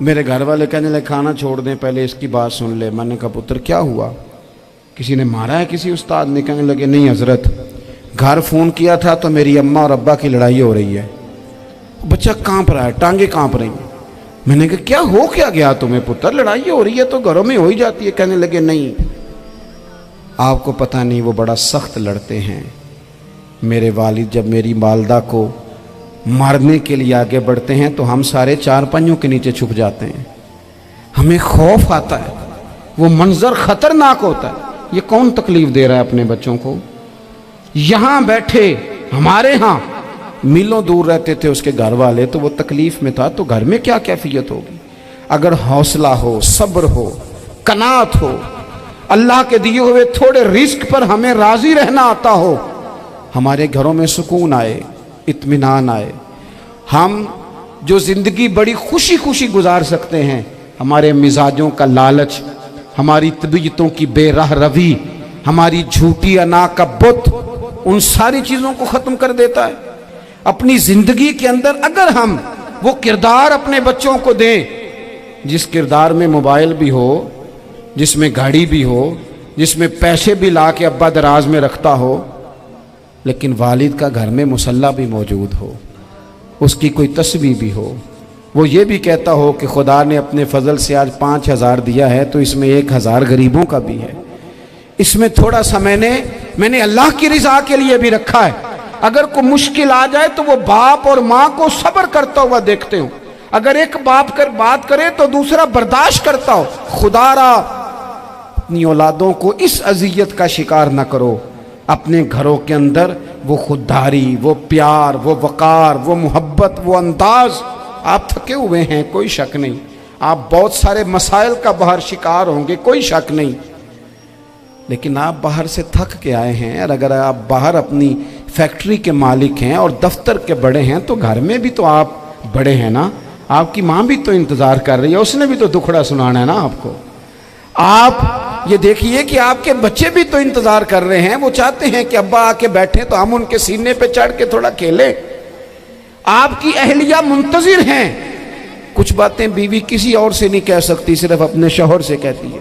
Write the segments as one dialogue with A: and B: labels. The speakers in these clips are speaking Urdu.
A: میرے گھر والے کہنے لگے کھانا چھوڑ دیں پہلے اس کی بات سن لے. میں نے کہا پتر کیا ہوا, کسی نے مارا ہے کسی استاد نے؟ کہنے لگے نہیں حضرت, گھر فون کیا تھا تو میری اماں اور ابا کی لڑائی ہو رہی ہے. بچہ کانپ رہا ہے, ٹانگیں کانپ رہی ہیں. میں نے کہا کیا ہو کیا گیا تمہیں پتر, لڑائی ہو رہی ہے تو گھروں میں ہو ہی جاتی ہے. کہنے لگے نہیں آپ کو پتہ نہیں وہ بڑا سخت لڑتے ہیں. میرے والد جب میری والدہ کو مارنے کے لیے آگے بڑھتے ہیں تو ہم سارے چار پنجوں کے نیچے چھپ جاتے ہیں, ہمیں خوف آتا ہے, وہ منظر خطرناک ہوتا ہے. یہ کون تکلیف دے رہا ہے اپنے بچوں کو؟ یہاں بیٹھے ہمارے ہاں میلوں دور رہتے تھے اس کے گھر والے, تو وہ تکلیف میں تھا, تو گھر میں کیا کیفیت ہوگی؟ اگر حوصلہ ہو, صبر ہو, قناعت ہو, اللہ کے دیے ہوئے تھوڑے رزق پر ہمیں راضی رہنا آتا ہو, ہمارے گھروں میں سکون آئے, اطمینان آئے. ہم جو زندگی بڑی خوشی خوشی گزار سکتے ہیں, ہمارے مزاجوں کا لالچ, ہماری طبیعتوں کی بے راہ روی, ہماری جھوٹی انا کا بت, ان ساری چیزوں کو ختم کر دیتا ہے. اپنی زندگی کے اندر اگر ہم وہ کردار اپنے بچوں کو دیں جس کردار میں موبائل بھی ہو, جس میں گاڑی بھی ہو, جس میں پیسے بھی لا کے ابا دراز میں رکھتا ہو, لیکن والد کا گھر میں مصلی بھی موجود ہو, اس کی کوئی تسبیح بھی ہو, وہ یہ بھی کہتا ہو کہ خدا نے اپنے فضل سے آج 5,000 دیا ہے تو اس میں 1,000 غریبوں کا بھی ہے, اس میں تھوڑا سا میں نے اللہ کی رضا کے لیے بھی رکھا ہے. اگر کوئی مشکل آ جائے تو وہ باپ اور ماں کو صبر کرتا ہوا دیکھتے ہوں. اگر ایک باپ کر بات کرے تو دوسرا برداشت کرتا ہو. خدا را اپنی اولادوں کو اس اذیت کا شکار نہ کرو. اپنے گھروں کے اندر وہ خودداری, وہ پیار, وہ وقار, وہ محبت, وہ انداز. آپ تھکے ہوئے ہیں کوئی شک نہیں, آپ بہت سارے مسائل کا باہر شکار ہوں گے کوئی شک نہیں, لیکن آپ باہر سے تھک کے آئے ہیں. اور اگر آپ باہر اپنی فیکٹری کے مالک ہیں اور دفتر کے بڑے ہیں تو گھر میں بھی تو آپ بڑے ہیں نا. آپ کی ماں بھی تو انتظار کر رہی ہے, اس نے بھی تو دکھڑا سنانا ہے نا آپ کو. آپ یہ دیکھیے کہ آپ کے بچے بھی تو انتظار کر رہے ہیں, وہ چاہتے ہیں کہ ابا آ کے بیٹھیں تو ہم ان کے سینے پہ چڑھ کے تھوڑا کھیلیں. آپ کی اہلیہ منتظر ہیں. کچھ باتیں بیوی کسی اور سے نہیں کہہ سکتی, صرف اپنے شوہر سے کہتی ہے,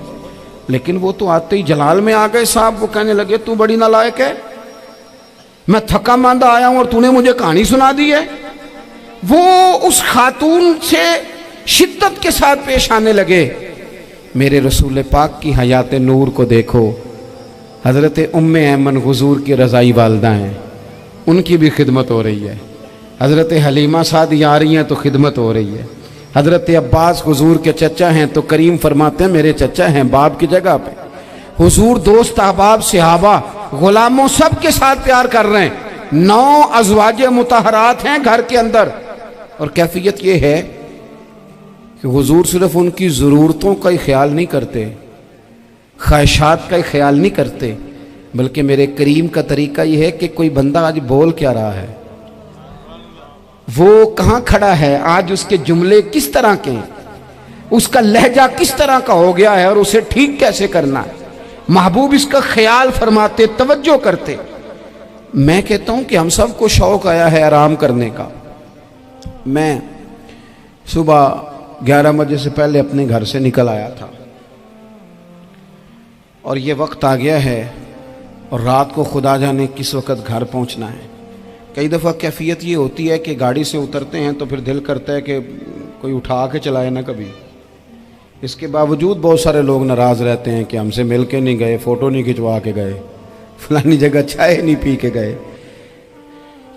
A: لیکن وہ تو آتے ہی جلال میں آ گئے صاحب. وہ کہنے لگے تو بڑی نالائق ہے, میں تھکا ماندہ آیا ہوں اور تو نے مجھے کہانی سنا دی ہے. وہ اس خاتون سے شدت کے ساتھ پیش آنے لگے. میرے رسول پاک کی حیات نور کو دیکھو, حضرت ام ایمن حضور کی رضائی والدہ ہیں, ان کی بھی خدمت ہو رہی ہے. حضرت حلیمہ سعدی آ رہی ہیں تو خدمت ہو رہی ہے. حضرت عباس حضور کے چچا ہیں تو کریم فرماتے ہیں میرے چچا ہیں باپ کی جگہ پہ. حضور دوست احباب صحابہ غلاموں سب کے ساتھ پیار کر رہے ہیں. 9 ازواج مطہرات ہیں گھر کے اندر, اور کیفیت یہ ہے کہ حضور صرف ان کی ضرورتوں کا ہی خیال نہیں کرتے, خواہشات کا ہی خیال نہیں کرتے, بلکہ میرے کریم کا طریقہ یہ ہے کہ کوئی بندہ آج بول کیا رہا ہے, وہ کہاں کھڑا ہے آج, اس کے جملے کس طرح کے ہیں, اس کا لہجہ کس طرح کا ہو گیا ہے اور اسے ٹھیک کیسے کرنا ہے. محبوب اس کا خیال فرماتے, توجہ کرتے. میں کہتا ہوں کہ ہم سب کو شوق آیا ہے آرام کرنے کا. میں صبح 11 بجے سے پہلے اپنے گھر سے نکل آیا تھا, اور یہ وقت آ گیا ہے اور رات کو خدا جانے کس وقت گھر پہنچنا ہے. کئی دفعہ کیفیت یہ ہوتی ہے کہ گاڑی سے اترتے ہیں تو پھر دل کرتا ہے کہ کوئی اٹھا کے چلائے نہ کبھی. اس کے باوجود بہت سارے لوگ ناراض رہتے ہیں کہ ہم سے مل کے نہیں گئے, فوٹو نہیں کھنچوا کے گئے, فلانی جگہ چائے نہیں پی کے گئے.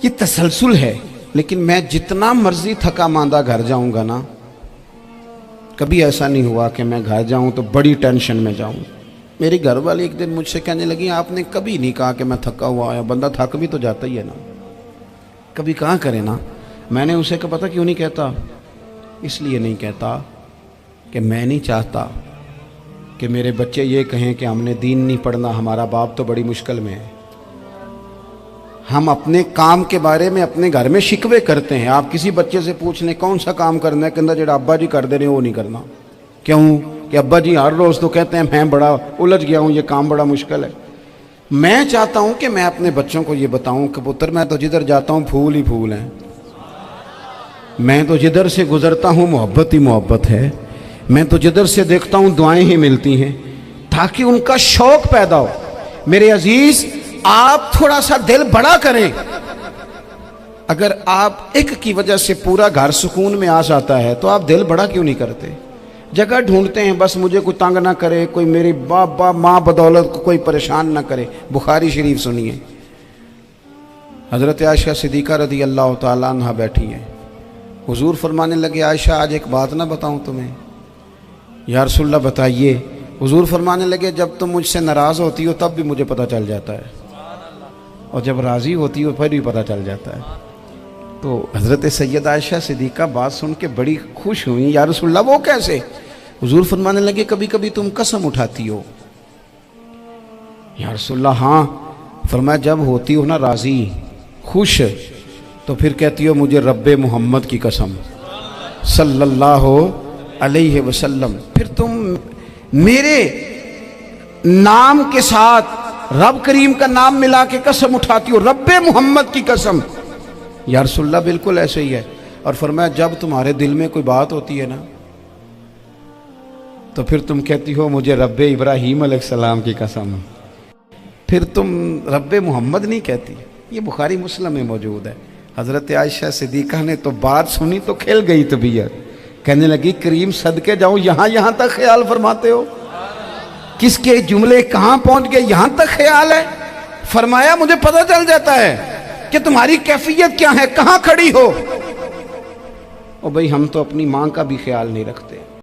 A: یہ تسلسل ہے. لیکن میں جتنا مرضی تھکا ماندہ گھر جاؤں گا نا, کبھی ایسا نہیں ہوا کہ میں گھر جاؤں تو بڑی ٹینشن میں جاؤں. میری گھر والی ایک دن مجھ سے کہنے لگی آپ نے کبھی نہیں کہا کہ میں تھکا ہوا آیا. بندہ تھک بھی تو جاتا ہی ہے نا, کبھی کہاں کرے نا. میں نے اسے کہا پتہ کیوں نہیں کہتا, اس لیے نہیں کہتا کہ میں نہیں چاہتا کہ میرے بچے یہ کہیں کہ ہم نے دین نہیں پڑھنا, ہمارا باپ تو بڑی مشکل میں ہے. ہم اپنے کام کے بارے میں اپنے گھر میں شکوے کرتے ہیں. آپ کسی بچے سے پوچھ لیں کون سا کام کرنا ہے, کہ جڑا ابا جی کر دے رہے ہیں وہ نہیں کرنا. کیوں کہ ابا جی ہر روز تو کہتے ہیں میں بڑا الجھ گیا ہوں, یہ کام بڑا مشکل ہے. میں چاہتا ہوں کہ میں اپنے بچوں کو یہ بتاؤں کہ پتر میں تو جدھر جاتا ہوں پھول ہی پھول ہیں. میں تو جدھر سے گزرتا ہوں محبت ہی محبت ہے، میں تو جدھر سے دیکھتا ہوں دعائیں ہی ملتی ہیں، تاکہ ان کا شوق پیدا ہو۔ میرے عزیز، آپ تھوڑا سا دل بڑا کریں۔ اگر آپ ایک کی وجہ سے پورا گھر سکون میں آ جاتا ہے تو آپ دل بڑا کیوں نہیں کرتے؟ جگہ ڈھونڈتے ہیں بس مجھے کوئی تنگ نہ کرے، کوئی میری باپ ماں بدولت کو کوئی پریشان نہ کرے۔ بخاری شریف سنیے، حضرت عائشہ صدیقہ رضی اللہ تعالیٰ عنہ بیٹھی ہیں، حضور فرمانے لگے عائشہ آج ایک بات نہ بتاؤں تمہیں؟ یا رسول اللہ بتائیے۔ حضور فرمانے لگے جب تم مجھ سے ناراض ہوتی ہو تب بھی مجھے پتہ چل جاتا ہے، اور جب راضی ہوتی ہو پھر بھی پتہ چل جاتا ہے۔ تو حضرت سید عائشہ صدیقہ بات سن کے بڑی خوش ہوئی، یا رسول اللہ وہ کیسے؟ حضور فرمانے لگے کبھی کبھی تم قسم اٹھاتی ہو۔ یا رسول اللہ ہاں۔ فرمایا جب ہوتی ہو نا راضی، خوش، تو پھر کہتی ہو مجھے رب محمد کی قسم صلی اللہ علیہ وسلم، پھر تم میرے نام کے ساتھ رب کریم کا نام ملا کے قسم اٹھاتی ہو، رب محمد کی قسم۔ یا رسول اللہ بالکل ایسے ہی ہے۔ اور فرمایا جب تمہارے دل میں کوئی بات ہوتی ہے نا تو پھر تم کہتی ہو مجھے رب ابراہیم علیہ السلام کی قسم، پھر تم رب محمد نہیں کہتی۔ یہ بخاری مسلم میں موجود ہے۔ حضرت عائشہ صدیقہ نے تو بات سنی تو کھل گئی طبیعت، کہنے لگی کریم صدقے جاؤں، یہاں تک خیال فرماتے ہو؟ کس کے جملے کہاں پہنچ گئے، یہاں تک خیال ہے؟ فرمایا مجھے پتہ چل جاتا ہے کہ تمہاری کیفیت کیا ہے، کہاں کھڑی ہو۔ او بھئی ہم تو اپنی ماں کا بھی خیال نہیں رکھتے۔